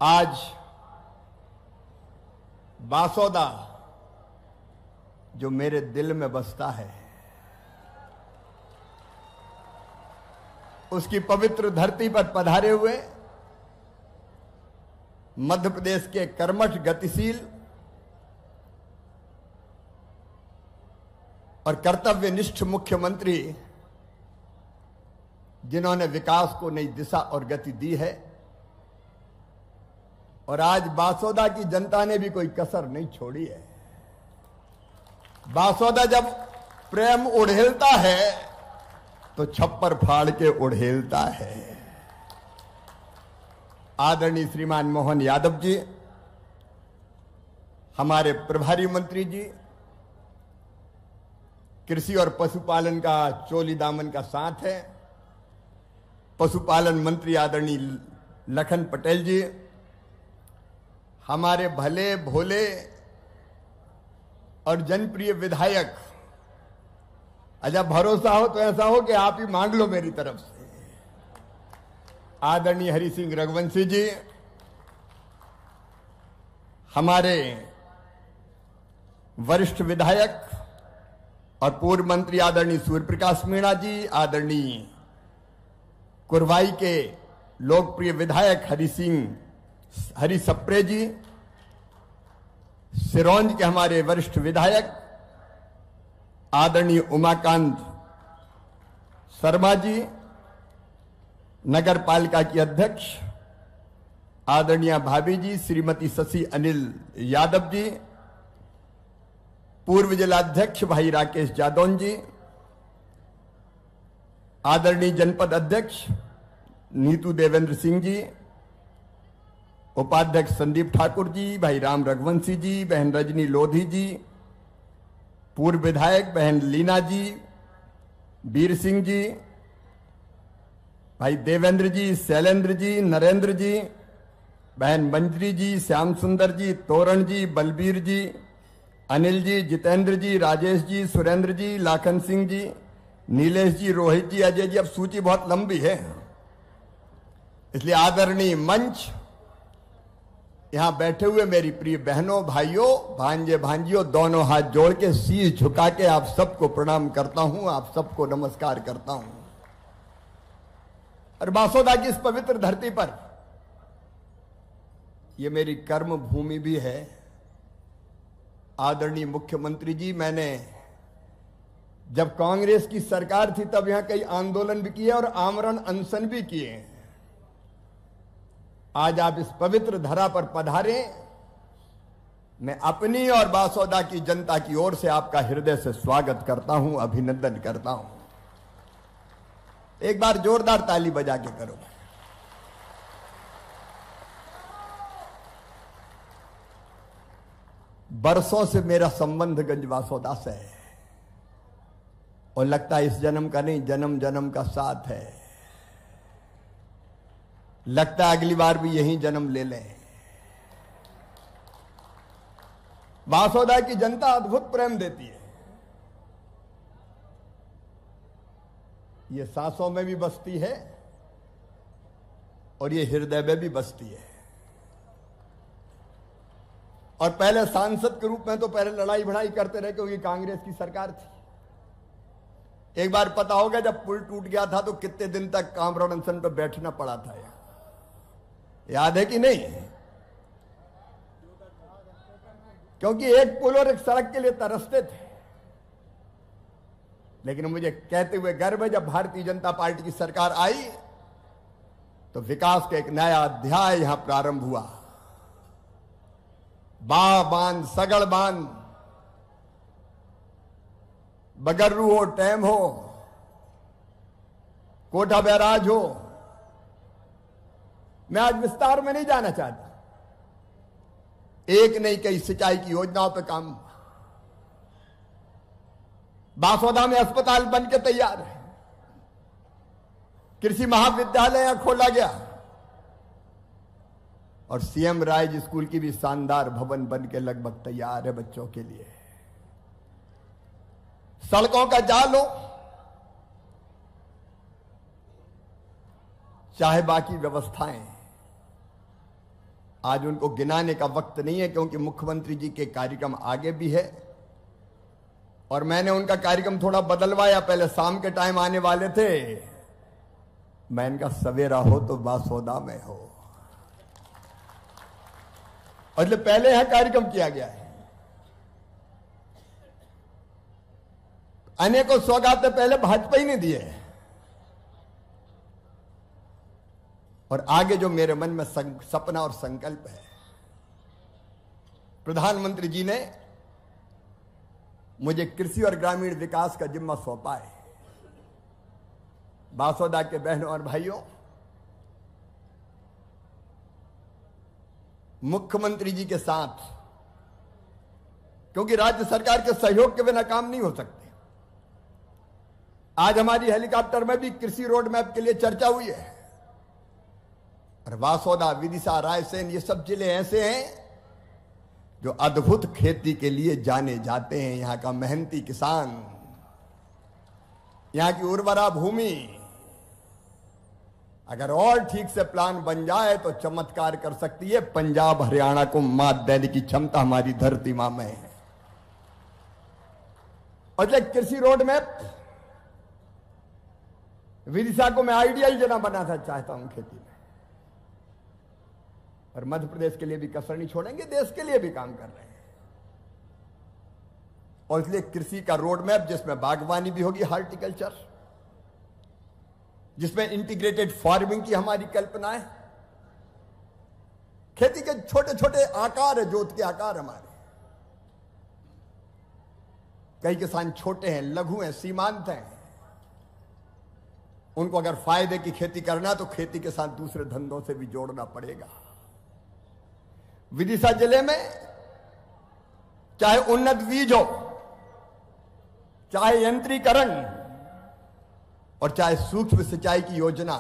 आज बासोदा जो मेरे दिल में बसता है, उसकी पवित्र धरती पर पधारे हुए मध्य प्रदेश के कर्मठ, गतिशील और कर्तव्यनिष्ठ मुख्यमंत्री, जिन्होंने विकास को नई दिशा और गति दी है। और आज बासोदा की जनता ने भी कोई कसर नहीं छोड़ी है। बासोदा जब प्रेम उड़ेलता है तो छप्पर फाड़ के उड़ेलता है। आदरणीय श्रीमान मोहन यादव जी, हमारे प्रभारी मंत्री जी, कृषि और पशुपालन का चोली दामन का साथ है, पशुपालन मंत्री आदरणीय लखन पटेल जी, हमारे भले भोले और जनप्रिय विधायक, जब भरोसा हो तो ऐसा हो कि आप ही मांग लो मेरी तरफ से, आदरणीय हरि सिंह रघुवंशी जी, हमारे वरिष्ठ विधायक और पूर्व मंत्री आदरणीय सूर्य प्रकाश मीणा जी, आदरणीय कुरवाई के लोकप्रिय विधायक हरि सप्रे जी, सिरोंज के हमारे वरिष्ठ विधायक आदरणीय उमाकांत शर्मा जी, नगर पालिका की अध्यक्ष आदरणीय भाभी जी श्रीमती शशि अनिल यादव जी, पूर्व जिलाध्यक्ष भाई राकेश जादौन जी, आदरणीय जनपद अध्यक्ष नीतू देवेंद्र सिंह जी, उपाध्यक्ष संदीप ठाकुर जी, भाई राम रघुवंशी जी, बहन रजनी लोधी जी, पूर्व विधायक बहन लीना जी, वीर सिंह जी, भाई देवेंद्र जी, शैलेंद्र जी, नरेंद्र जी, बहन मंजरी जी, श्याम सुंदर जी, तोरण जी, बलबीर जी, अनिल जी, जितेंद्र जी, राजेश जी, सुरेंद्र जी, लाखन सिंह जी, नीलेश जी, रोहित जी, अजय जी। अब सूची बहुत लंबी है, इसलिए आदरणीय मंच, यहां बैठे हुए मेरी प्रिय बहनों, भाइयों, भांजे भांजियों, दोनों हाथ जोड़ के शीश झुका के आप सबको प्रणाम करता हूं, आप सबको नमस्कार करता हूं। और बासोदा की इस पवित्र धरती पर यह मेरी कर्म भूमि भी है। आदरणीय मुख्यमंत्री जी, मैंने जब कांग्रेस की सरकार थी तब यहां कई आंदोलन भी किए और आमरण अनशन भी किए। आज आप इस पवित्र धरा पर पधारे, मैं अपनी और बासोदा की जनता की ओर से आपका हृदय से स्वागत करता हूं, अभिनंदन करता हूं। एक बार जोरदार ताली बजा के करो। बरसों से मेरा संबंध गंज बासोदा से है और लगता है इस जन्म का नहीं, जन्म जन्म का साथ है। लगता है अगली बार भी यही जन्म ले लें। बासोदा की जनता अद्भुत प्रेम देती है। ये सांसों में भी बसती है और ये हृदय में भी बसती है। और पहले सांसद के रूप में तो पहले लड़ाई भड़ाई करते रहे क्योंकि कांग्रेस की सरकार थी। एक बार पता होगा जब पुल टूट गया था तो कितने दिन तक आमरण अनशन पर बैठना पड़ा था, याद है कि नहीं? क्योंकि एक पुल और एक सड़क के लिए तरसते थे। लेकिन मुझे कहते हुए गर्व है, जब भारतीय जनता पार्टी की सरकार आई तो विकास का एक नया अध्याय यहां प्रारंभ हुआ। बांध, सगड़ बांध, बगर्रू हो, टैम हो, कोटा बैराज हो, मैं आज विस्तार में नहीं जाना चाहता। एक नहीं कई सिंचाई की योजनाओं पर काम। बासोदा में अस्पताल बन के तैयार है, कृषि महाविद्यालय यहां खोला गया और सीएम राइज स्कूल की भी शानदार भवन बन के लगभग तैयार है बच्चों के लिए। सड़कों का जाल हो चाहे बाकी व्यवस्थाएं, आज उनको गिनाने का वक्त नहीं है, क्योंकि मुख्यमंत्री जी के कार्यक्रम आगे भी है और मैंने उनका कार्यक्रम थोड़ा बदलवाया। पहले शाम के टाइम आने वाले थे, मैं इनका सवेरा हो तो बासोदा में हो, और इसलिए पहले यहां कार्यक्रम किया गया है। अनेकों सौगातें पहले भाजपा ही ने दिए, और आगे जो मेरे मन में सपना और संकल्प है, प्रधानमंत्री जी ने मुझे कृषि और ग्रामीण विकास का जिम्मा सौंपा है। बासोदा के बहनों और भाइयों, मुख्यमंत्री जी के साथ, क्योंकि राज्य सरकार के सहयोग के बिना काम नहीं हो सकते, आज हमारी हेलीकॉप्टर में भी कृषि रोड मैप के लिए चर्चा हुई है। और बासोदा, विदिशा, रायसेन, ये सब जिले ऐसे हैं जो अद्भुत खेती के लिए जाने जाते हैं। यहां का मेहनती किसान, यहां की उर्वरा भूमि अगर और ठीक से प्लान बन जाए तो चमत्कार कर सकती है। पंजाब, हरियाणा को मात देने की क्षमता हमारी धरती मां में है। और कृषि रोड मैप विदिशा को मैं आइडियल जना बनाना चाहता हूं खेती में, और मध्य प्रदेश के लिए भी कसर नहीं छोड़ेंगे, देश के लिए भी काम कर रहे हैं। और इसलिए कृषि का रोड मैप, जिसमें बागवानी भी होगी, हार्टिकल्चर, जिसमें इंटीग्रेटेड फार्मिंग की हमारी कल्पना है। खेती के छोटे छोटे आकार है, जोत के आकार हमारे। कई किसान छोटे हैं, लघु हैं, सीमांत हैं, उनको अगर फायदे की खेती करना तो खेती के साथ दूसरे धंधों से भी जोड़ना पड़ेगा। विदिशा जिले में चाहे उन्नत बीज हो, चाहे यंत्रीकरण, और चाहे सूक्ष्म सिंचाई की योजना,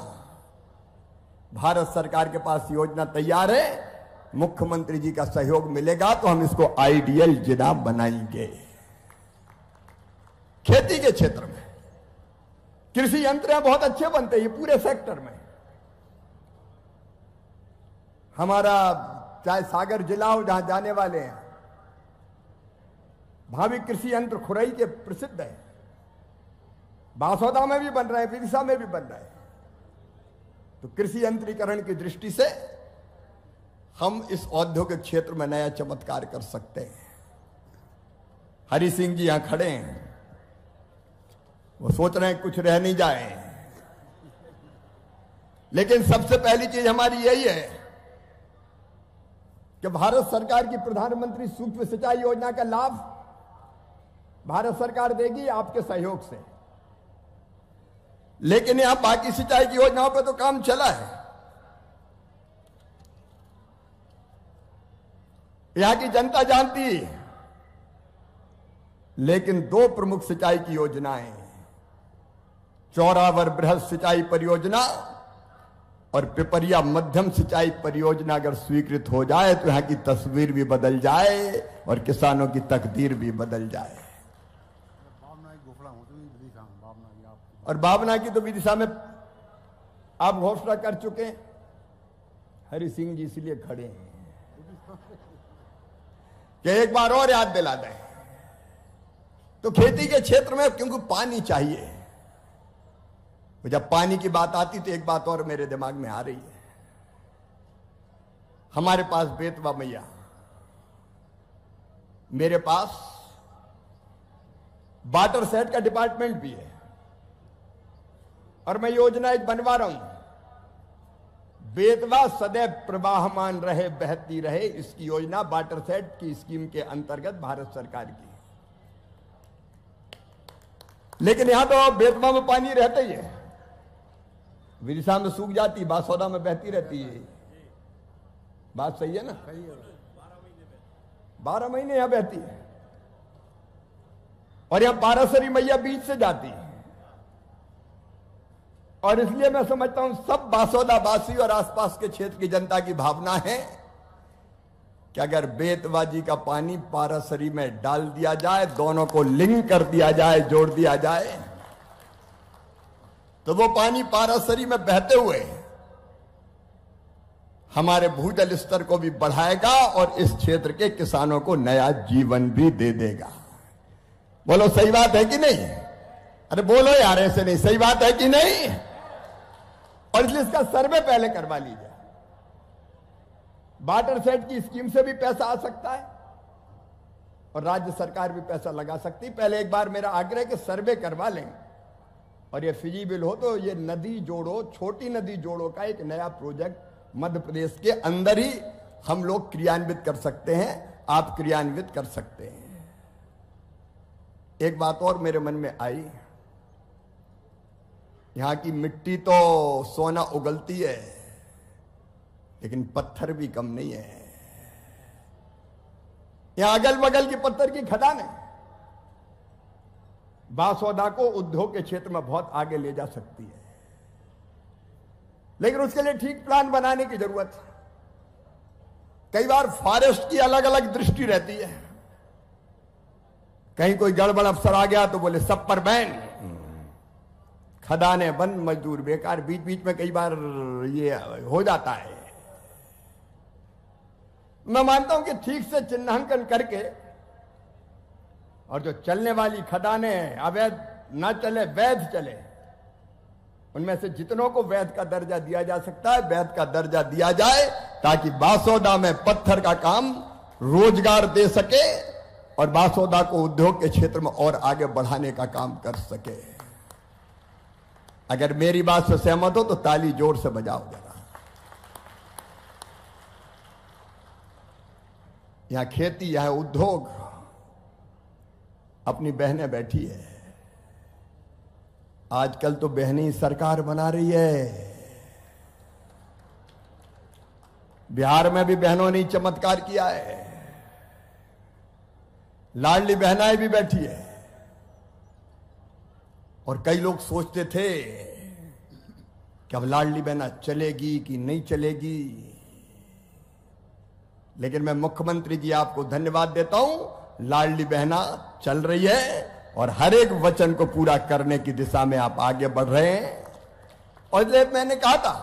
भारत सरकार के पास योजना तैयार है। मुख्यमंत्री जी का सहयोग मिलेगा तो हम इसको आइडियल जिला बनाएंगे। खेती के क्षेत्र में कृषि यंत्र बहुत अच्छे बनते हैं, ये पूरे सेक्टर में। हमारा चाहे सागर जिला हो, जहां जाने वाले हैं, भावी कृषि यंत्र खुरई के प्रसिद्ध है। बासोदा में भी बन रहे हैं, विदिशा में भी बन रहे हैं। तो कृषि यंत्रीकरण की दृष्टि से हम इस औद्योगिक क्षेत्र में नया चमत्कार कर सकते हैं। हरि सिंह जी यहां खड़े हैं, वो सोच रहे हैं कुछ रह नहीं जाए, लेकिन सबसे पहली चीज हमारी यही है कि भारत सरकार की प्रधानमंत्री सूक्ष्म सिंचाई योजना का लाभ भारत सरकार देगी आपके सहयोग से। लेकिन यहां बाकी सिंचाई की योजनाओं पे तो काम चला है। यहां की जनता जानती है, लेकिन दो प्रमुख सिंचाई की योजनाएं, चौरावर बृहद सिंचाई परियोजना और पिपरिया मध्यम सिंचाई परियोजना अगर स्वीकृत हो जाए तो यहां की तस्वीर भी बदल जाए और किसानों की तकदीर भी बदल जाए। और भावना की तो विदिशा में आप घोषणा कर चुके हैं। हरि सिंह जी इसलिए खड़े हैं कि एक बार और याद दिला दें। तो खेती के क्षेत्र में क्योंकि पानी चाहिए, तो जब पानी की बात आती तो एक बात और मेरे दिमाग में आ रही है। हमारे पास बेतवा मैया, मेरे पास वाटर सेट का डिपार्टमेंट भी है, और मैं योजना एक बनवा रहा हूं, बेतवा सदैव प्रवाहमान रहे, बहती रहे, इसकी योजना वाटर सेट की स्कीम के अंतर्गत भारत सरकार की। लेकिन यहां तो बेतवा में पानी रहता ही है, विदिशा में सूख जाती, बासोदा में बहती रहती है। बात सही है ना? 12 महीने यहां बहती है, और यहां पारासरी मैया बीच से जाती है। और इसलिए मैं समझता हूं सब बासोदा वासी और आसपास के क्षेत्र की जनता की भावना है कि अगर बेतवा जी का पानी पारासरी में डाल दिया जाए, दोनों को लिंक कर दिया जाए, जोड़ दिया जाए, तो वो पानी पारासरी में बहते हुए हमारे भूजल स्तर को भी बढ़ाएगा और इस क्षेत्र के किसानों को नया जीवन भी दे देगा। बोलो सही बात है कि नहीं? अरे बोलो यार, ऐसे नहीं, सही बात है कि नहीं? और इसलिए इसका सर्वे पहले करवा लीजिए। वाटर सेट की स्कीम से भी पैसा आ सकता है और राज्य सरकार भी पैसा लगा सकती है। पहले एक बार मेरा आग्रह है कि सर्वे करवा लें और ये फिजिबल हो तो ये नदी जोड़ो, छोटी नदी जोड़ो का एक नया प्रोजेक्ट मध्य प्रदेश के अंदर ही हम लोग क्रियान्वित कर सकते हैं, आप क्रियान्वित कर सकते हैं। एक बात और मेरे मन में आई, यहां की मिट्टी तो सोना उगलती है लेकिन पत्थर भी कम नहीं है। यहां अगल बगल की पत्थर की खदान है, बासौदा को उद्योग के क्षेत्र में बहुत आगे ले जा सकती है, लेकिन उसके लिए ठीक प्लान बनाने की जरूरत है। कई बार फॉरेस्ट की अलग अलग दृष्टि रहती है, कहीं कोई गड़बड़ अफसर आ गया तो बोले सब पर बैन, खदानें बंद, मजदूर बेकार, बीच बीच में कई बार ये हो जाता है। मैं मानता हूं कि ठीक से चिन्हांकन करके और जो चलने वाली खदानें अवैध ना चले, वैध चले, उनमें से जितनों को वैध का दर्जा दिया जा सकता है वैध का दर्जा दिया जाए, ताकि बासौदा में पत्थर का काम रोजगार दे सके और बासौदा को उद्योग के क्षेत्र में और आगे बढ़ाने का काम कर सके। अगर मेरी बात से सहमत हो तो ताली जोर से बजाओ जरा। यहां खेती, यहां उद्योग, अपनी बहनें बैठी है। आजकल तो बहनें सरकार बना रही है। बिहार में भी बहनों ने चमत्कार किया है, लाडली बहनाएं भी बैठी है। और कई लोग सोचते थे कि अब लाडली बहना चलेगी कि नहीं चलेगी, लेकिन मैं मुख्यमंत्री जी आपको धन्यवाद देता हूं, लाडली बहना चल रही है और हर एक वचन को पूरा करने की दिशा में आप आगे बढ़ रहे हैं। और इसलिए मैंने कहा था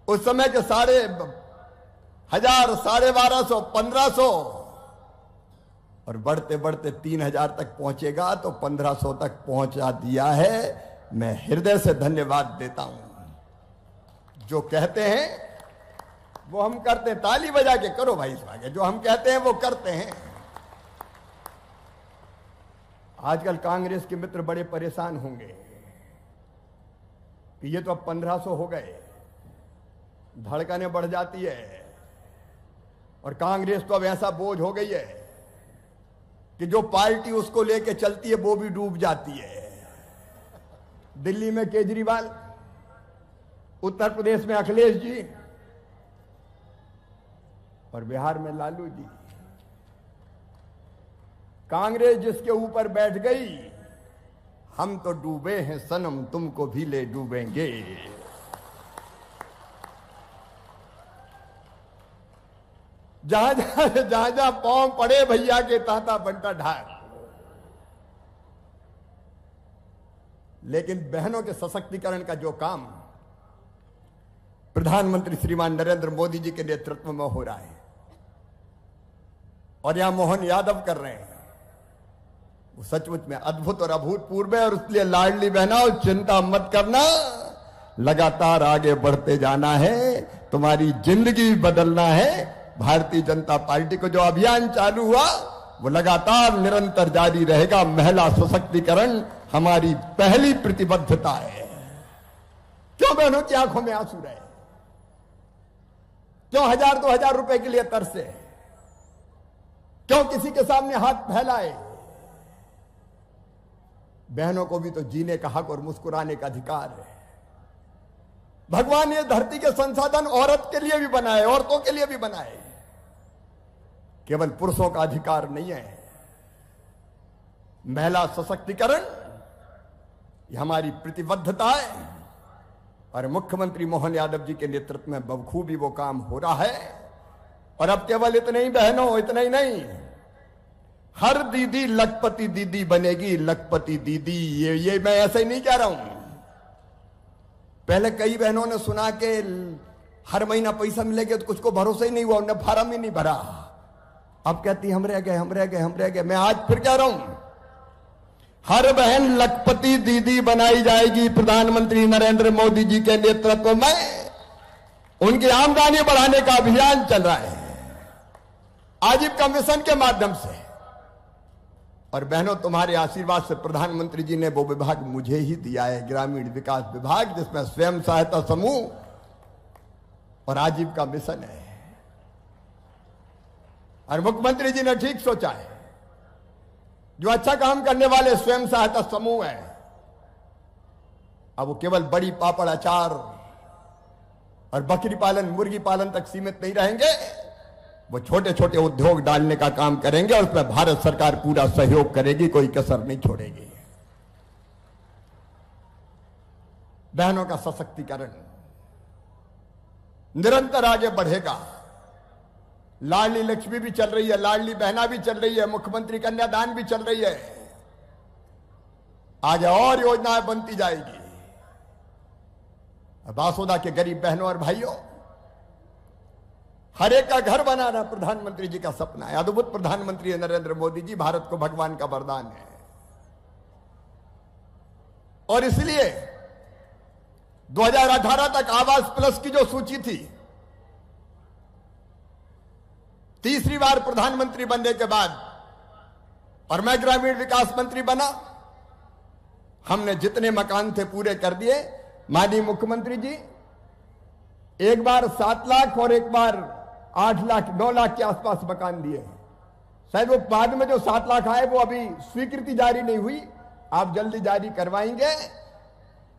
उस समय के 1,500, 1,250, 1,500 और बढ़ते बढ़ते 3,000 तक पहुंचेगा, तो 1,500 तक पहुंचा दिया है। मैं हृदय से धन्यवाद देता हूं। जो कहते हैं वो हम करते हैं, ताली बजा के करो भाई इस आगे, जो हम कहते हैं वो करते हैं। आजकल कांग्रेस के मित्र बड़े परेशान होंगे कि ये तो अब 1,500 हो गए, धड़कनें बढ़ जाती है और कांग्रेस तो अब ऐसा बोझ हो गई है कि जो पार्टी उसको लेके चलती है वो भी डूब जाती है। दिल्ली में केजरीवाल, उत्तर प्रदेश में अखिलेश जी और बिहार में लालू जी। कांग्रेस जिसके ऊपर बैठ गई, हम तो डूबे हैं सनम, तुमको भी ले डूबेंगे। जहां जहां पांव पड़े भैया के ताता बनता ढाल। लेकिन बहनों के सशक्तिकरण का जो काम प्रधानमंत्री श्रीमान नरेंद्र मोदी जी के नेतृत्व में हो रहा है और यहां मोहन यादव कर रहे हैं, वो सचमुच में अद्भुत और अभूतपूर्व है। और इसलिए लाडली बहनों, चिंता मत करना, लगातार आगे बढ़ते जाना है, तुम्हारी जिंदगी बदलना है। भारतीय जनता पार्टी को जो अभियान चालू हुआ वो लगातार निरंतर जारी रहेगा। महिला सशक्तिकरण हमारी पहली प्रतिबद्धता है। क्यों बहनों की आंखों में आंसू रहे? क्यों 1,000-2,000 रुपए के लिए तरसे? क्यों किसी के सामने हाथ फैलाए? बहनों को भी तो जीने का हक और मुस्कुराने का अधिकार है। भगवान ये धरती के संसाधन औरत के लिए भी बनाए, औरतों के लिए भी बनाए, केवल पुरुषों का अधिकार नहीं है। महिला सशक्तिकरण ये हमारी प्रतिबद्धता है और मुख्यमंत्री मोहन यादव जी के नेतृत्व में बखूबी वो काम हो रहा है। और अब केवल इतने ही बहनों, इतना ही नहीं, हर दीदी लखपति दीदी बनेगी, लखपति दीदी। ये मैं ऐसे ही नहीं कह रहा हूं। पहले कई बहनों ने सुना के हर महीना पैसा मिलेगा तो कुछ को भरोसा ही नहीं हुआ, उन्होंने फार्म ही नहीं भरा। अब कहती हम रह गए, हम रह गए, हम रह गए। मैं आज फिर कह रहा हूं, हर बहन लखपति दीदी बनाई जाएगी प्रधानमंत्री नरेंद्र मोदी जी के नेतृत्व में। उनकी आमदनी बढ़ाने का अभियान चल रहा है आजीविका मिशन के माध्यम से। और बहनों, तुम्हारे आशीर्वाद से प्रधानमंत्री जी ने वो विभाग मुझे ही दिया है, ग्रामीण विकास विभाग, जिसमें स्वयं सहायता समूह और आजीविका मिशन है। और मुख्यमंत्री जी ने ठीक सोचा है, जो अच्छा काम करने वाले स्वयं सहायता समूह है, अब वो केवल बड़ी पापड़ अचार और बकरी पालन मुर्गी पालन तक सीमित नहीं रहेंगे, वो छोटे छोटे उद्योग डालने का काम करेंगे और उसमें भारत सरकार पूरा सहयोग करेगी, कोई कसर नहीं छोड़ेगी। बहनों का सशक्तिकरण निरंतर आगे बढ़ेगा। लाडली लक्ष्मी भी चल रही है, लाडली बहना भी चल रही है, मुख्यमंत्री कन्यादान भी चल रही है, आगे और योजनाएं बनती जाएगी। बासोदा के गरीब बहनों और भाइयों, हर एक का घर बनाना प्रधानमंत्री जी का सपना है। अद्भुत प्रधानमंत्री नरेंद्र मोदी जी, भारत को भगवान का वरदान है। और इसलिए 2018 तक आवास प्लस की जो सूची थी, तीसरी बार प्रधानमंत्री बनने के बाद और मैं ग्रामीण विकास मंत्री बना, हमने जितने मकान थे पूरे कर दिए। माननीय मुख्यमंत्री जी एक बार 7 लाख और एक बार 8 लाख 9 लाख के आसपास मकान दिए। शायद वो बाद में जो 7 लाख आए वो अभी स्वीकृति जारी नहीं हुई, आप जल्दी जारी करवाएंगे।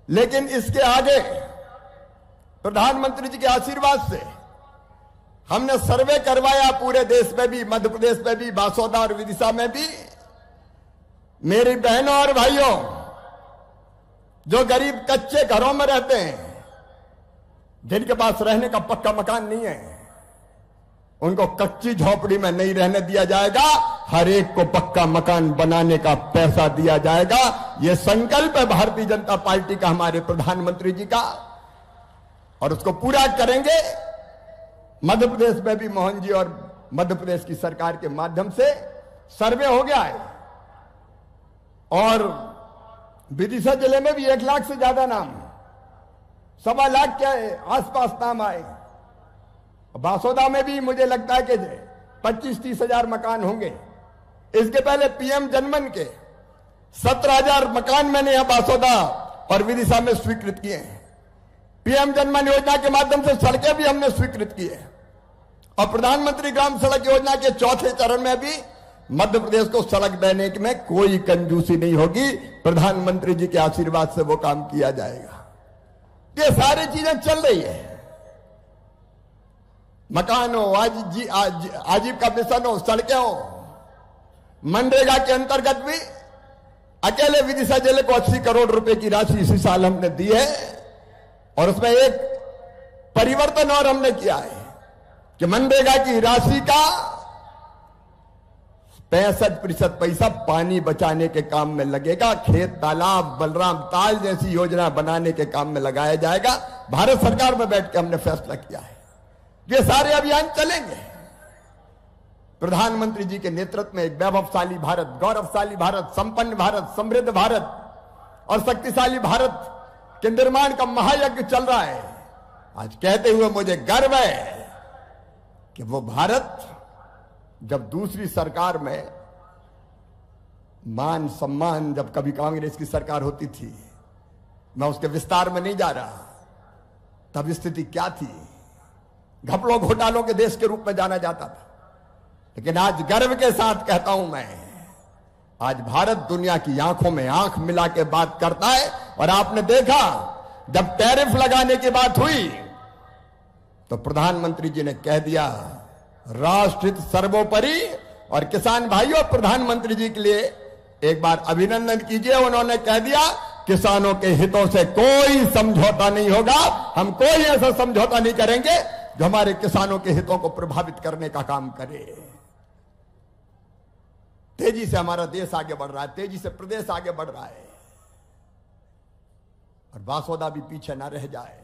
लेकिन इसके आगे प्रधानमंत्री जी के आशीर्वाद से हमने सर्वे करवाया पूरे देश में भी, मध्य प्रदेश में भी, बासोदा और विदिशा में भी। मेरी बहनों और भाइयों, जो गरीब कच्चे घरों में रहते हैं, जिनके पास रहने का पक्का मकान नहीं है, उनको कच्ची झोपड़ी में नहीं रहने दिया जाएगा। हर एक को पक्का मकान बनाने का पैसा दिया जाएगा। यह संकल्प है भारतीय जनता पार्टी का, हमारे प्रधानमंत्री जी का, और उसको पूरा करेंगे। मध्य प्रदेश में भी मोहन जी और मध्य प्रदेश की सरकार के माध्यम से सर्वे हो गया है, और विदिशा जिले में भी 1 लाख से ज्यादा नाम, 1.25 लाख के आसपास नाम आए। बासोदा में भी मुझे लगता है कि 25-30 हजार मकान होंगे। इसके पहले पीएम जनमन के 17,000 मकान मैंने यहां बासोदा और विदिशा में स्वीकृत किए हैं। पीएम जनमन योजना के माध्यम से सड़कें भी हमने स्वीकृत की है, और प्रधानमंत्री ग्राम सड़क योजना के 4थे चरण में भी मध्य प्रदेश को सड़क देने में कोई कंजूसी नहीं होगी। प्रधानमंत्री जी के आशीर्वाद से वो काम किया जाएगा। ये सारी चीजें चल रही है, मकान हो, आजीविका मिशन हो, सड़कें हो। मनरेगा के अंतर्गत भी अकेले विदिशा जिले को 80 करोड़ रुपए की राशि इसी साल हमने दी है, और उसमें एक परिवर्तन और हमने किया है कि मनरेगा की राशि का 65% पैसा पानी बचाने के काम में लगेगा। खेत तालाब, बलराम ताल जैसी योजना बनाने के काम में लगाया जाएगा। भारत सरकार में बैठ के हमने फैसला किया है, ये सारे अभियान चलेंगे। प्रधानमंत्री जी के नेतृत्व में एक वैभवशाली भारत, गौरवशाली भारत, संपन्न भारत, समृद्ध भारत और शक्तिशाली भारत के निर्माण का महायज्ञ चल रहा है। आज कहते हुए मुझे गर्व है कि वो भारत जब दूसरी सरकार में मान सम्मान, जब कभी कांग्रेस की सरकार होती थी, मैं उसके विस्तार में नहीं जा रहा, तब स्थिति क्या थी, घपलों घोटालों के देश के रूप में जाना जाता था। लेकिन आज गर्व के साथ कहता हूं मैं, आज भारत दुनिया की आंखों में आंख मिला के बात करता है। और आपने देखा जब टैरिफ लगाने की बात हुई तो प्रधानमंत्री जी ने कह दिया राष्ट्रहित सर्वोपरि। और किसान भाइयों, प्रधानमंत्री जी के लिए एक बार अभिनंदन कीजिए, उन्होंने कह दिया किसानों के हितों से कोई समझौता नहीं होगा, हम कोई ऐसा समझौता नहीं करेंगे जो हमारे किसानों के हितों को प्रभावित करने का काम करे। तेजी से हमारा देश आगे बढ़ रहा है, तेजी से प्रदेश आगे बढ़ रहा है, और बासोदा भी पीछे ना रह जाए।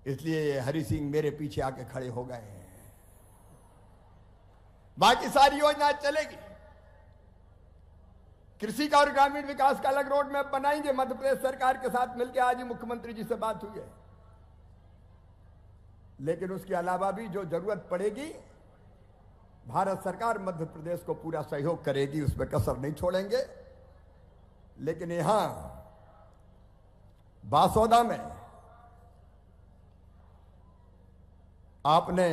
इसलिए हरि सिंह मेरे पीछे आके खड़े हो गए हैं। बाकी सारी योजना चलेगी। कृषि का और ग्रामीण विकास का अलग रोड मैप बनाएंगे मध्य प्रदेश सरकार के साथ मिलकर। आज ही मुख्यमंत्री जी से बात हुई है। लेकिन उसके अलावा भी जो जरूरत पड़ेगी, भारत सरकार मध्य प्रदेश को पूरा सहयोग करेगी, उसमें कसर नहीं छोड़ेंगे। लेकिन यहां बासोदा में आपने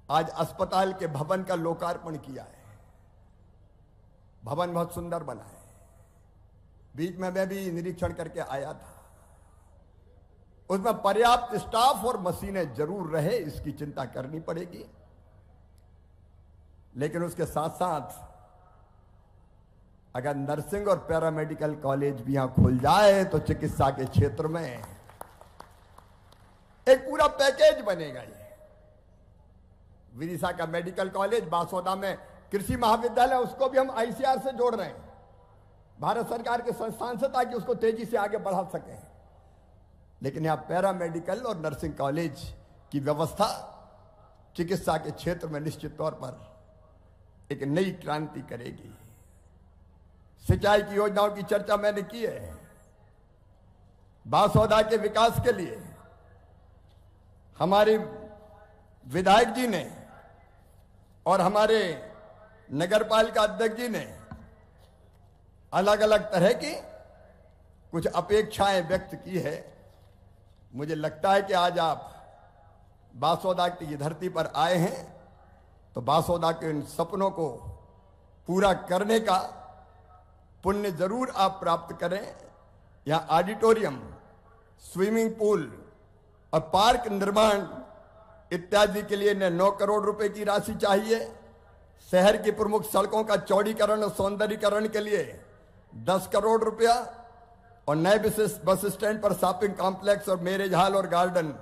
आज अस्पताल के भवन का लोकार्पण किया है। भवन बहुत सुंदर बना है। बीच में मैं भी निरीक्षण करके आया था। उसमें पर्याप्त स्टाफ और मशीनें जरूर रहे, इसकी चिंता करनी पड़ेगी। लेकिन उसके साथ साथ अगर नर्सिंग और पैरामेडिकल कॉलेज भी यहां खुल जाए तो चिकित्सा के क्षेत्र में एक पूरा पैकेज बनेगा। ये विदिशा का मेडिकल कॉलेज, बासोदा में कृषि महाविद्यालय, उसको भी हम आईसीआर से जोड़ रहे हैं, भारत सरकार के संस्थान से, ताकि उसको तेजी से आगे बढ़ा सकें। लेकिन यहां पैरामेडिकल और नर्सिंग कॉलेज की व्यवस्था चिकित्सा के क्षेत्र में निश्चित तौर पर एक नई क्रांति करेगी। सिंचाई की योजनाओं की चर्चा मैंने की है। बासोदा के विकास के लिए हमारे विधायक जी ने और हमारे नगरपालिका अध्यक्ष जी ने अलग अलग तरह की कुछ अपेक्षाएं व्यक्त की है। मुझे लगता है कि आज आप बासोदा की धरती पर आए हैं तो बासोदा के इन सपनों को पूरा करने का पुण्य जरूर आप प्राप्त करें। यहां ऑडिटोरियम, स्विमिंग पूल और पार्क निर्माण इत्यादि के लिए 9 करोड़ रुपए की राशि चाहिए। शहर की प्रमुख सड़कों का चौड़ीकरण और सौंदर्यीकरण के लिए 10 करोड़ रुपया और नए बस स्टैंड पर शॉपिंग कॉम्प्लेक्स और मैरिज हॉल और गार्डन,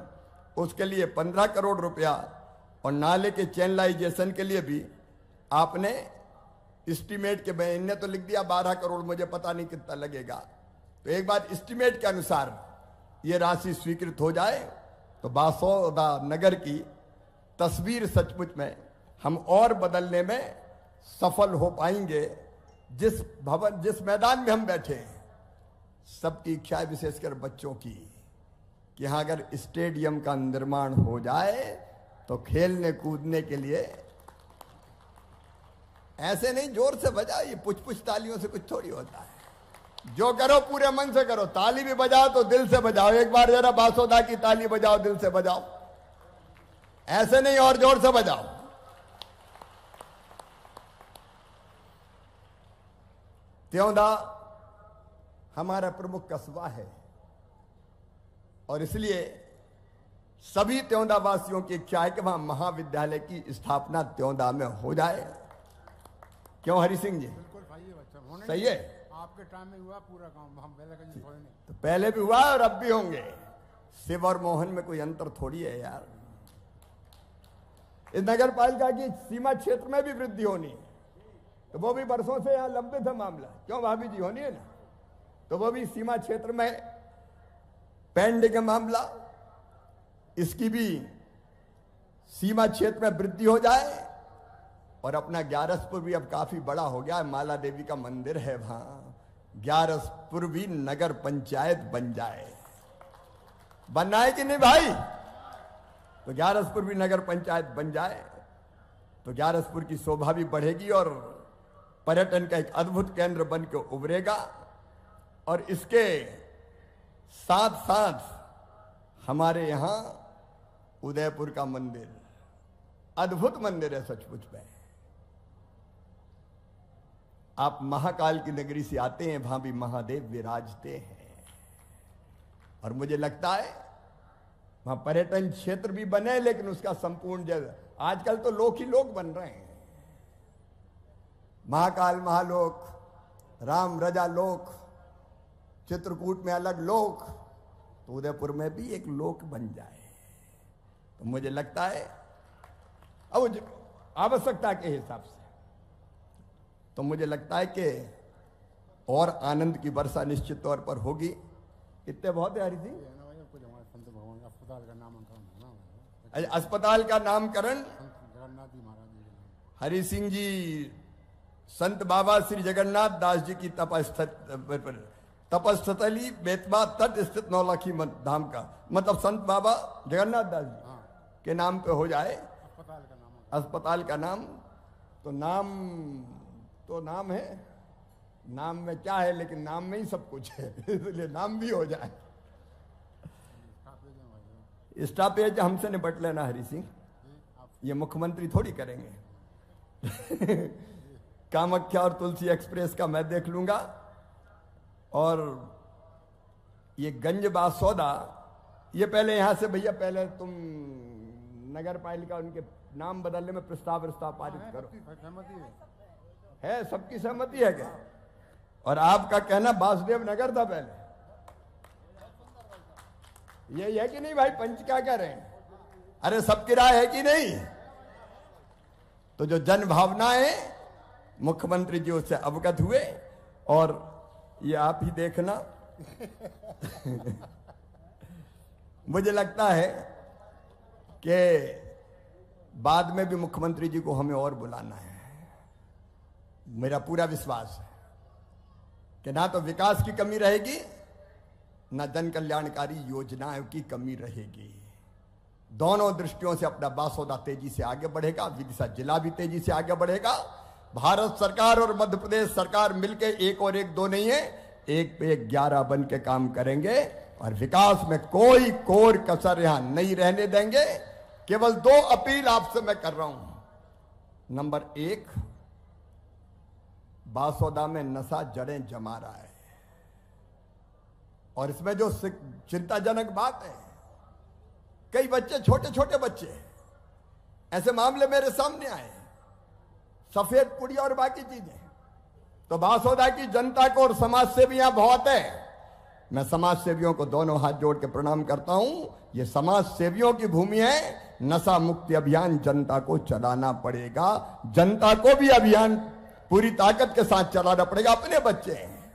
उसके लिए 15 करोड़ रुपया और नाले के चैनलाइजेशन के लिए भी आपने एस्टीमेट के, मैंने तो लिख दिया 12 करोड़, मुझे पता नहीं कितना लगेगा। तो एक बार एस्टीमेट के अनुसार ये राशि स्वीकृत हो जाए तो बासोदा नगर की तस्वीर सचमुच में हम और बदलने में सफल हो पाएंगे। जिस मैदान में हम बैठे हैं, सबकी इच्छा है, विशेषकर बच्चों की, कि यहां अगर स्टेडियम का निर्माण हो जाए तो खेलने कूदने के लिए, ऐसे नहीं जोर से बजाओ, ये पुछ पुछ तालियों से कुछ थोड़ी होता है। जो करो पूरे मन से करो। ताली भी बजाओ तो दिल से बजाओ। एक बार जरा बासोदा की ताली बजाओ, दिल से बजाओ, ऐसे नहीं और जोर से बजाओ। त्योंदा हमारा प्रमुख कस्बा है और इसलिए सभी त्योंदा वासियों की इच्छा है कि वहां महाविद्यालय की स्थापना त्योंदा में हो जाए। क्यों हरि सिंह जी? बिल्कुल भाई, ये बच्चा सही है। आपके टाइम में हुआ पूरा काम, हम पहले कहीं थोड़े नहीं। तो पहले भी हुआ और अब भी होंगे। शिव और मोहन में कोई अंतर थोड़ी है यार। इस नगर पालिका की सीमा क्षेत्र में भी वृद्धि होनी है, तो वो भी वर्षों से यहां लंबित है मामला। क्यों भाभी जी? होनी है ना। तो वो भी सीमा क्षेत्र में पेंडिंग है मामला, इसकी भी सीमा क्षेत्र में वृद्धि हो जाए। और अपना ग्यारसपुर भी अब काफी बड़ा हो गया है, माला देवी का मंदिर है वहां। ग्यारसपुर भी नगर पंचायत बन जाए। बनना है कि नहीं भाई? तो ग्यारसपुर भी नगर पंचायत बन जाए तो ग्यारसपुर की शोभा भी बढ़ेगी और पर्यटन का एक अद्भुत केंद्र बन के उभरेगा। और इसके साथ साथ हमारे यहां उदयपुर का मंदिर, अद्भुत मंदिर है सचमुच में। आप महाकाल की नगरी से आते हैं, वहां भी महादेव विराजते हैं। और मुझे लगता है वहां पर्यटन क्षेत्र भी बने, लेकिन उसका संपूर्ण जगह, आजकल तो लोक ही लोक बन रहे हैं। महाकाल महालोक, राम रजा लोक, चित्रकूट में अलग लोक, तो उदयपुर में भी एक लोक बन जाए। तो मुझे लगता है अब आवश्यकता के हिसाब से, तो मुझे लगता है कि और आनंद की वर्षा निश्चित तौर पर होगी। इतने बहुत है हरि सिंह। ये है ना भाई, कुछ हमारे संत भगवान का अस्पताल का नामकरण होना है। अस्पताल का नामकरण संत जगन्नाथ जी महाराज जी के नाम। हरि सिंह जी संत बाबा श्री जगन्नाथ दास जी की तपस्थली बेतवा तट स्थित नौलखी धाम का, मतलब संत बाबा जगन्नाथ दास जी हाँ, के नाम पे हो जाए अस्पताल का नाम। अस्पताल का नाम। तो नाम है, नाम में क्या है, लेकिन नाम में ही सब कुछ है इसलिए नाम भी हो जाए। स्टॉपेज हमसे निपट लेना हरि सिंह, ये मुख्यमंत्री थोड़ी करेंगे कामाख्या और तुलसी एक्सप्रेस का मैं देख लूंगा। और ये गंज बासौदा, ये पहले यहां से भैया, पहले तुम नगर पालिका उनके नाम बदलने में प्रस्ताव पारित करो। सहमति है सबकी सहमति है क्या? और आपका कहना वासुदेव नगर था पहले, ये है कि नहीं भाई? पंच क्या कह रहे हैं? अरे सबकी राय है कि नहीं? तो जो जन भावनाएं मुख्यमंत्री जी उससे अवगत हुए, और ये आप ही देखना मुझे लगता है कि बाद में भी मुख्यमंत्री जी को हमें और बुलाना है। मेरा पूरा विश्वास है कि ना तो विकास की कमी रहेगी, ना जन कल्याणकारी योजनाओं की कमी रहेगी। दोनों दृष्टियों से अपना बासौदा तेजी से आगे बढ़ेगा, विदिशा जिला भी तेजी से आगे बढ़ेगा। भारत सरकार और मध्य प्रदेश सरकार मिलकर एक और एक दो नहीं है, एक पे 11 बन के काम करेंगे, और विकास में कोई कोर कसर यहां नहीं रहने देंगे। केवल 2 अपील आपसे मैं कर रहा हूं। नंबर 1, बासौदा में नशा जड़ें जमा रहा है, और इसमें जो चिंताजनक बात है, कई बच्चे, छोटे छोटे बच्चे, ऐसे मामले मेरे सामने आए, सफेद पुड़िया और बाकी चीजें। तो बासौदा की जनता को और समाज सेवियां बहुत है, मैं समाज सेवियों को दोनों हाथ जोड़ के प्रणाम करता हूं। ये समाज सेवियों की भूमि है। नशा मुक्ति अभियान जनता को चलाना पड़ेगा, जनता को भी अभियान पूरी ताकत के साथ चलाना पड़ेगा। अपने बच्चे हैं,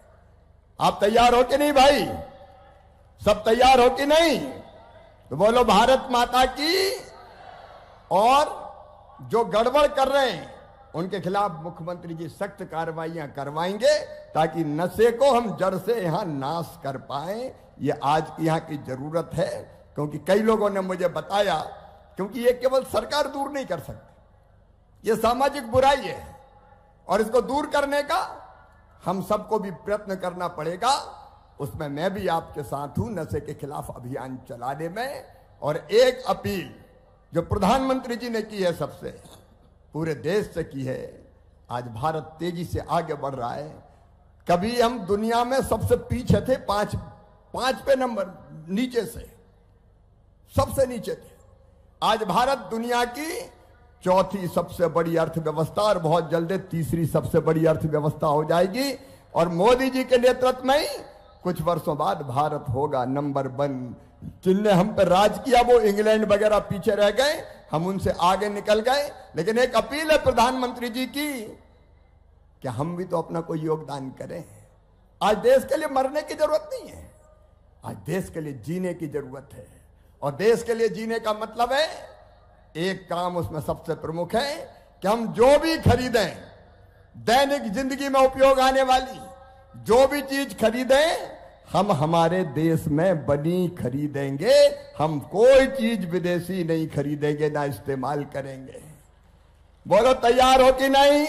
आप तैयार हो कि नहीं भाई? सब तैयार हो कि नहीं? तो बोलो भारत माता की। और जो गड़बड़ कर रहे हैं उनके खिलाफ मुख्यमंत्री जी सख्त कार्रवाइयां करवाएंगे, ताकि नशे को हम जड़ से यहां नाश कर पाए। ये आज की यहां की जरूरत है, क्योंकि कई लोगों ने मुझे बताया, क्योंकि ये केवल सरकार दूर नहीं कर सकती, ये सामाजिक बुराई है, और इसको दूर करने का हम सबको भी प्रयत्न करना पड़ेगा। उसमें मैं भी आपके साथ हूं, नशे के खिलाफ अभियान चलाने में। और एक अपील जो प्रधानमंत्री जी ने की है, सबसे पूरे देश से की है, आज भारत तेजी से आगे बढ़ रहा है। कभी हम दुनिया में सबसे पीछे थे, 5 पे नंबर नीचे से, सबसे नीचे थे। आज भारत दुनिया की 4थी सबसे बड़ी अर्थव्यवस्था, और बहुत जल्द 3री सबसे बड़ी अर्थव्यवस्था हो जाएगी। और मोदी जी के नेतृत्व में ही कुछ वर्षों बाद भारत होगा नंबर 1। जिनने हम पर राज किया वो इंग्लैंड वगैरह पीछे रह गए, हम उनसे आगे निकल गए। लेकिन एक अपील है प्रधानमंत्री जी की कि हम भी तो अपना कोई योगदान करें। आज देश के लिए मरने की जरूरत नहीं है, आज देश के लिए जीने की जरूरत है। और देश के लिए जीने का मतलब है, एक काम उसमें सबसे प्रमुख है कि हम जो भी खरीदें, दैनिक जिंदगी में उपयोग आने वाली जो भी चीज खरीदें, हम हमारे देश में बनी खरीदेंगे। हम कोई चीज विदेशी नहीं खरीदेंगे, ना इस्तेमाल करेंगे। बोलो तैयार हो कि नहीं?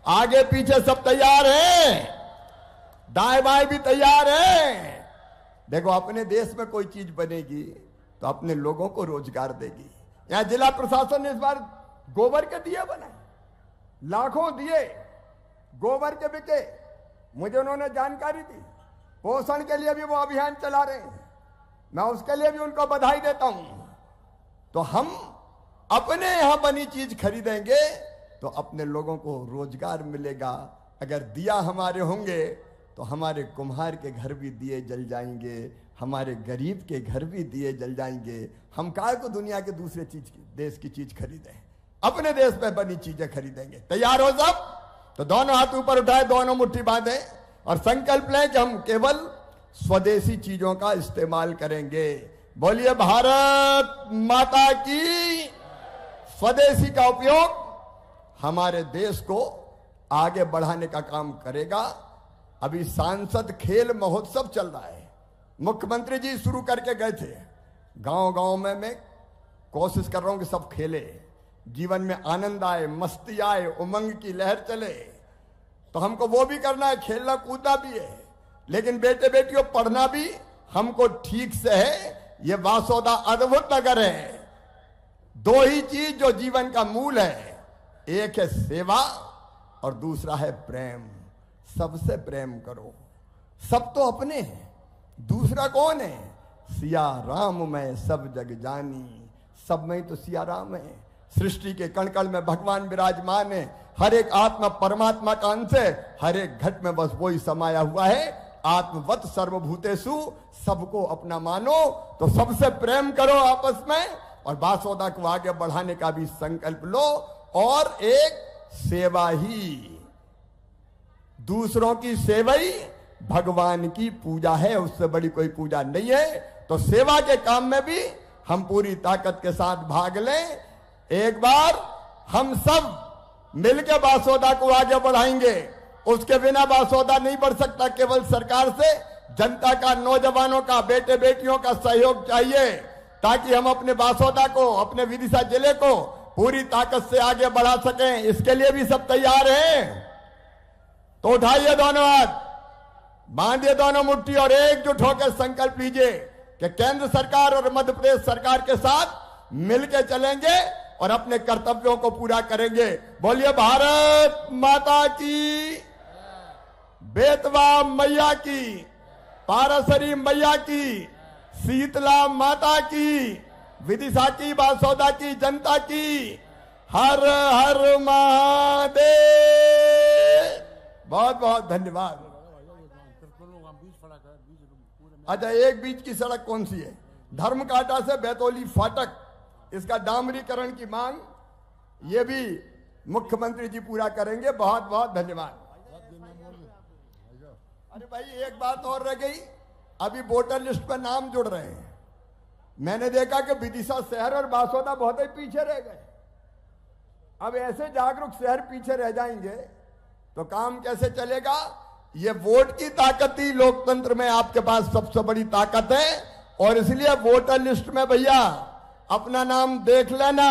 आगे पीछे सब तैयार हैं, दाएं बाएं भी तैयार हैं। देखो, अपने देश में कोई चीज बनेगी तो अपने लोगों को रोजगार देगी। यहां जिला प्रशासन ने इस बार गोबर के दिए बनाए, लाखों दिए गोबर के बिके, मुझे उन्होंने जानकारी दी। पोषण के लिए भी वो अभियान चला रहे हैं, मैं उसके लिए भी उनको बधाई देता हूं। तो हम अपने यहां बनी चीज खरीदेंगे तो अपने लोगों को रोजगार मिलेगा। अगर दिया हमारे होंगे तो हमारे कुम्हार के घर भी दिए जल जाएंगे, हमारे गरीब के घर भी दिए जल जाएंगे। हम काहे को दुनिया के दूसरे चीज की, देश की चीज खरीदें, अपने देश में बनी चीजें खरीदेंगे। तैयार हो सब? तो दोनों हाथ ऊपर उठाए, दोनों मुट्ठी बांधे। और संकल्प लें कि हम केवल स्वदेशी चीजों का इस्तेमाल करेंगे। बोलिए भारत माता की। स्वदेशी का उपयोग हमारे देश को आगे बढ़ाने का काम करेगा। अभी सांसद खेल महोत्सव चल रहा है, मुख्यमंत्री जी शुरू करके गए थे। गांव गांव में मैं कोशिश कर रहा हूं कि सब खेले, जीवन में आनंद आए, मस्ती आए, उमंग की लहर चले। तो हमको वो भी करना है, खेलना कूदना भी है, लेकिन बेटे बेटियों पढ़ना भी हमको ठीक से है। ये वासोदा अद्भुत नगर है। दो ही चीज जो जीवन का मूल है, एक है सेवा और दूसरा है प्रेम। सबसे प्रेम करो। सब तो अपने हैं, दूसरा कौन है? सिया राम में सब जग जानी। सब में ही तो सिया राम है। सृष्टि के कण कण में भगवान विराजमान है। हर एक आत्मा परमात्मा का अंश है। हर एक घट में बस वही समाया हुआ है। आत्मवत सर्वभूतेषु, सबको अपना मानो। तो सबसे प्रेम करो आपस में, और वासोदा को आगे बढ़ाने का भी संकल्प लो। और एक सेवा ही, दूसरों की सेवा ही भगवान की पूजा है, उससे बड़ी कोई पूजा नहीं है। तो सेवा के काम में भी हम पूरी ताकत के साथ भाग लें। एक बार हम सब मिलकर वासोदा को आगे बढ़ाएंगे। उसके बिना वासोदा नहीं बढ़ सकता। केवल सरकार से, जनता का, नौजवानों का, बेटे बेटियों का सहयोग चाहिए, ताकि हम अपने वासोदा को, अपने विदिशा जिले को पूरी ताकत से आगे बढ़ा सकें। इसके लिए भी सब तैयार हैं। तो उठाइए दोनों हाथ, बांधिए दोनों मुट्ठी और एकजुट होकर संकल्प लीजिए कि केंद्र सरकार और मध्य प्रदेश सरकार के साथ मिलकर चलेंगे और अपने कर्तव्यों को पूरा करेंगे। बोलिए भारत माता की, बेतवा मैया की, पारासरी मैया की, शीतला माता की, विदिशा की, वासोदा की जनता की। हर हर महादेव। बहुत बहुत धन्यवाद। अच्छा, एक बीच की सड़क कौन सी है? धर्मकांटा से बैतौली फाटक, इसका डामरीकरण की मांग ये भी मुख्यमंत्री जी पूरा करेंगे। बहुत बहुत धन्यवाद। अरे भाई, एक बात और रह गई। अभी वोटर लिस्ट पर नाम जुड़ रहे हैं। मैंने देखा कि विदिशा शहर और वासोदा बहुत ही पीछे रह गए। अब ऐसे जागरूक शहर पीछे रह जाएंगे तो काम कैसे चलेगा? ये वोट की ताकत ही लोकतंत्र में आपके पास सबसे बड़ी ताकत है। और इसलिए वोटर लिस्ट में भैया अपना नाम देख लेना,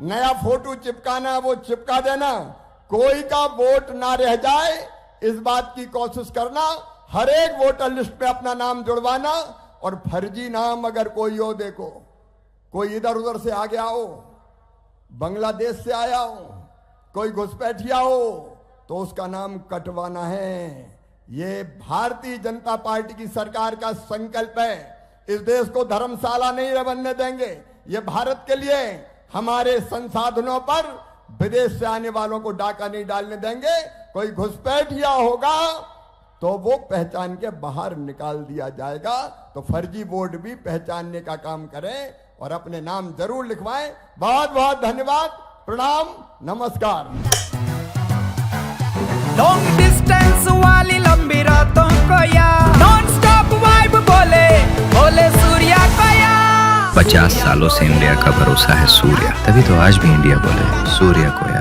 नया फोटो चिपकाना वो चिपका देना, कोई का वोट ना रह जाए, इस बात की कोशिश करना। हर एक वोटर लिस्ट में अपना नाम जुड़वाना। और फर्जी नाम अगर कोई हो, देखो कोई इधर उधर से आ गया हो, बांग्लादेश से आया हो, कोई घुसपैठिया हो, तो उसका नाम कटवाना है। ये भारतीय जनता पार्टी की सरकार का संकल्प है। इस देश को धर्मशाला नहीं बनने देंगे। ये भारत के लिए हमारे संसाधनों पर विदेश से आने वालों को डाका नहीं डालने देंगे। कोई घुसपैठिया होगा तो वो पहचान के बाहर निकाल दिया जाएगा। तो फर्जी वोट भी पहचानने का काम करें और अपने नाम जरूर लिखवाएं। बहुत बहुत धन्यवाद, प्रणाम, नमस्कार। लॉन्ग डिस्टेंस वाली लंबी रातों को यार, नॉन स्टॉप वाइब बोले बोले सूर्या को यार। 50 सालों से इंडिया का भरोसा है सूर्या, तभी तो आज भी इंडिया बोले सूर्या को यार।